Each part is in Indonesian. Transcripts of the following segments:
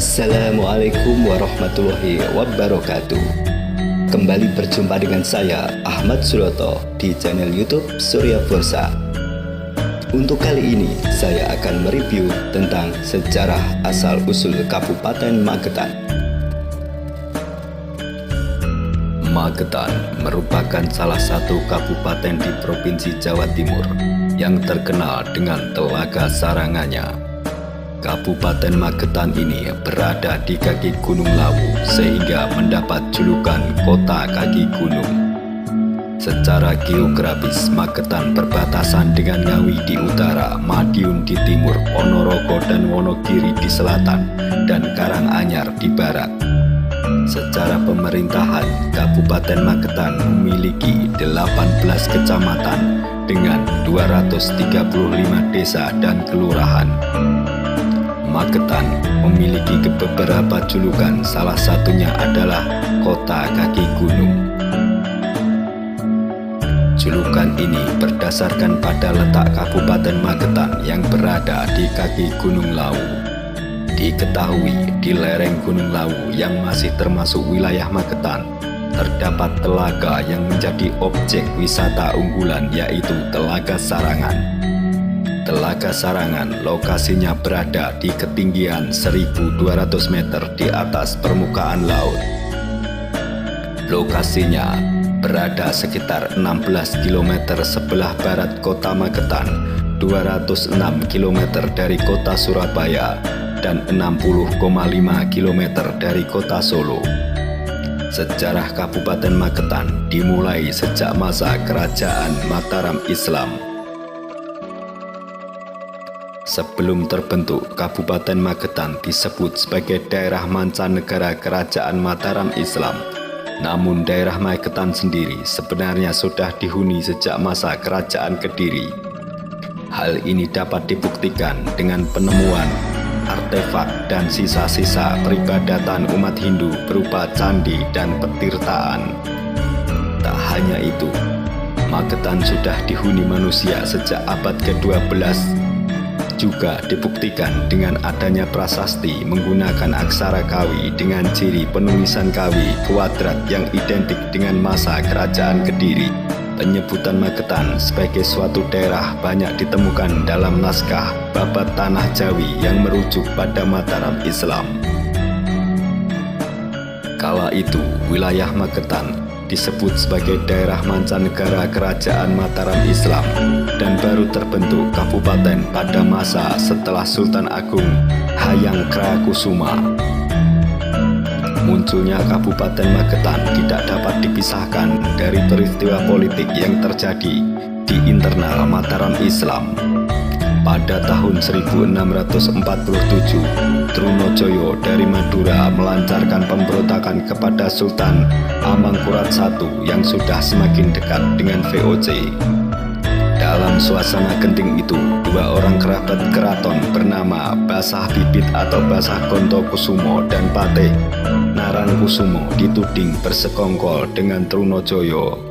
Assalamualaikum warahmatullahi wabarakatuh. Kembali berjumpa dengan saya Ahmad Suroto di channel YouTube Surya Forza. Untuk kali ini saya akan mereview tentang sejarah asal-usul Kabupaten Magetan. Magetan merupakan salah satu kabupaten di Provinsi Jawa Timur yang terkenal dengan telaga sarangannya. Kabupaten Magetan ini berada di kaki Gunung Lawu sehingga mendapat julukan Kota Kaki Gunung. Secara geografis, Magetan berbatasan dengan Ngawi di utara, Madiun di timur, Ponorogo dan Wonogiri di selatan, dan Karanganyar di barat. Secara pemerintahan, Kabupaten Magetan memiliki 18 kecamatan dengan 235 desa dan kelurahan. Magetan memiliki beberapa julukan, salah satunya adalah Kota Kaki Gunung. Julukan ini berdasarkan pada letak Kabupaten Magetan yang berada di kaki Gunung Lawu. Diketahui di lereng Gunung Lawu yang masih termasuk wilayah Magetan, terdapat telaga yang menjadi objek wisata unggulan, yaitu Telaga Sarangan. Telaga Sarangan lokasinya berada di ketinggian 1.200 meter di atas permukaan laut. Lokasinya berada sekitar 16 km sebelah barat kota Magetan, 206 km dari kota Surabaya, dan 60,5 km dari kota Solo. Sejarah Kabupaten Magetan dimulai sejak masa Kerajaan Mataram Islam. Sebelum terbentuk, Kabupaten Magetan disebut sebagai daerah mancanegara Kerajaan Mataram Islam. Namun daerah Magetan sendiri sebenarnya sudah dihuni sejak masa Kerajaan Kediri. Hal ini dapat dibuktikan dengan penemuan artefak dan sisa-sisa peribadatan umat Hindu berupa candi dan petirtaan. Tak hanya itu, Magetan sudah dihuni manusia sejak abad ke-12. Juga dibuktikan dengan adanya prasasti menggunakan aksara Kawi dengan ciri penulisan Kawi kuadrat yang identik dengan masa Kerajaan Kediri. Penyebutan Magetan sebagai suatu daerah banyak ditemukan dalam naskah Babat Tanah Jawi yang merujuk pada Mataram Islam. Kala itu, wilayah Magetan disebut sebagai daerah mancanegara Kerajaan Mataram Islam dan baru terbentuk kabupaten pada masa setelah Sultan Agung Hayangkrakusuma. Munculnya Kabupaten Magetan tidak dapat dipisahkan dari peristiwa politik yang terjadi di internal Mataram Islam. Pada tahun 1647, Trunojoyo dari Madura melancarkan pemberontakan kepada Sultan Amangkurat I yang sudah semakin dekat dengan VOC. Dalam suasana genting itu, dua orang kerabat keraton bernama Basah Bibit atau Basah Gontokusumo dan Patih Narangkusumo dituding bersekongkol dengan Trunojoyo.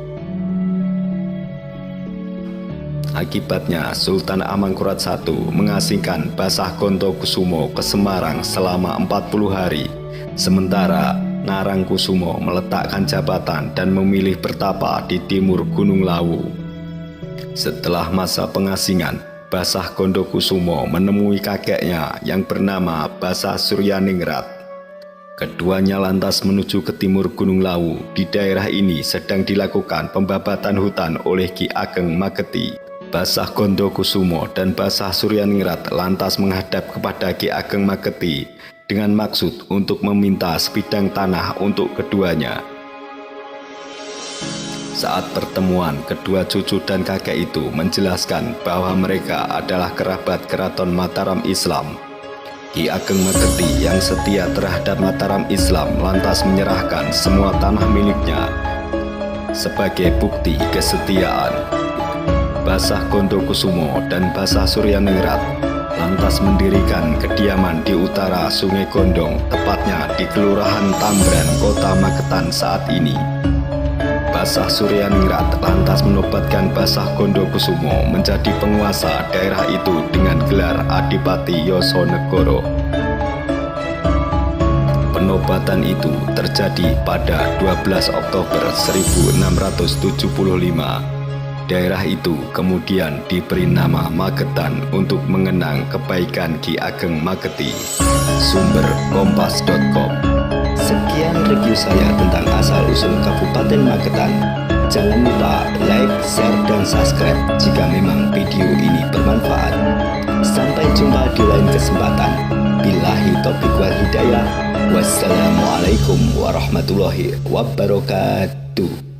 Akibatnya, Sultan Amangkurat I mengasingkan Basah Gontokusumo ke Semarang selama 40 hari, sementara Narangkusumo meletakkan jabatan dan memilih bertapa di timur Gunung Lawu. Setelah masa pengasingan, Basah Gontokusumo menemui kakeknya yang bernama Basah Suryaningrat. Keduanya lantas menuju ke timur Gunung Lawu. Di daerah ini sedang dilakukan pembabatan hutan oleh Ki Ageng Mageti. Basah Gontokusumo dan Basah Suryaningrat lantas menghadap kepada Ki Ageng Mageti dengan maksud untuk meminta sebidang tanah untuk keduanya. Saat pertemuan, kedua cucu dan kakek itu menjelaskan bahwa mereka adalah kerabat keraton Mataram Islam. Ki Ageng Mageti yang setia terhadap Mataram Islam lantas menyerahkan semua tanah miliknya sebagai bukti kesetiaan. Basah Gontokusumo dan Basah Suryaningrat lantas mendirikan kediaman di utara Sungai Gondong, tepatnya di Kelurahan Tambran, Kota Magetan saat ini. Basah Suryaningrat lantas menobatkan Basah Gontokusumo menjadi penguasa daerah itu dengan gelar Adipati Yosonegoro. Penobatan itu terjadi pada 12 Oktober 1675. Daerah itu kemudian diberi nama Magetan untuk mengenang kebaikan Ki Ageng Mageti. Sumber kompas.com. Sekian review saya tentang asal-usul Kabupaten Magetan. Jangan lupa like, share, dan subscribe jika memang video ini bermanfaat. Sampai jumpa di lain kesempatan. Billahi taufiq wal hidayah. Wassalamualaikum warahmatullahi wabarakatuh.